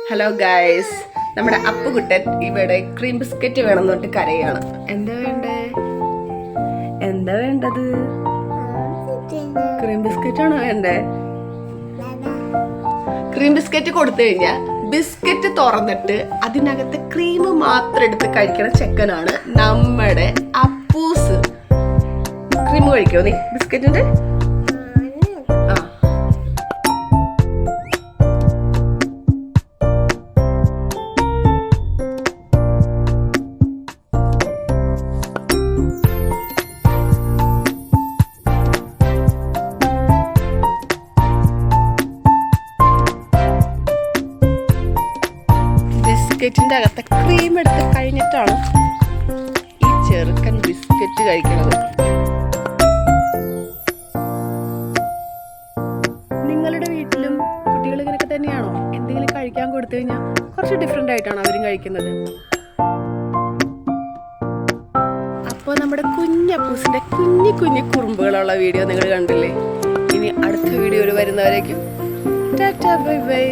Hello guys, നമ്മുടെ അപ്പുകുട്ടൻ ഇവിടെ cream biscuit വേണമെന്ന് പറഞ്ഞിട്ട് കരയാണ്. എന്താ വേണ്ടത്? ക്രീം ബിസ്ക്കറ്റ് ആണോ വേണ്ടേ? ക്രീം ബിസ്ക്കറ്റ് കൊടുത്തു കഴിഞ്ഞാൽ ബിസ്ക്കറ്റ് തുറന്നിട്ട് അതിനകത്ത് ക്രീം മാത്രം എടുത്ത് കഴിക്കണ ചെക്കനാണ് നമ്മുടെ അപ്പൂസ്. ക്രീം കഴിക്കോ നീ ബിസ്ക്കറ്റിന്റെ? ബിസ്ക്കറ്റിന്റെ അകത്തെ ക്രീം എടുത്ത് കഴിഞ്ഞിട്ടാണ് ഈ ചെറുക്കൻ ബിസ്ക്കറ്റ് കഴിക്കുന്നത്. നിങ്ങളുടെ വീട്ടിലും കുട്ടികൾ ഇങ്ങനെയൊക്കെ തന്നെയാണോ? എന്തെങ്കിലും കഴിക്കാൻ കൊടുത്തു കഴിഞ്ഞാൽ കുറച്ച് ഡിഫറെന്റ് ആയിട്ടാണ് അവരും കഴിക്കുന്നത്. അപ്പോൾ നമ്മുടെ കുഞ്ഞപ്പൂസിന്റെ കുഞ്ഞു കുഞ്ഞു കുറുമ്പുകളുള്ള വീഡിയോ നിങ്ങൾ കണ്ടില്ലേ? ഇനി അടുത്ത വീഡിയോയിൽ വരുന്നവരേക്കും ടാറ്റാ ബൈ ബൈ.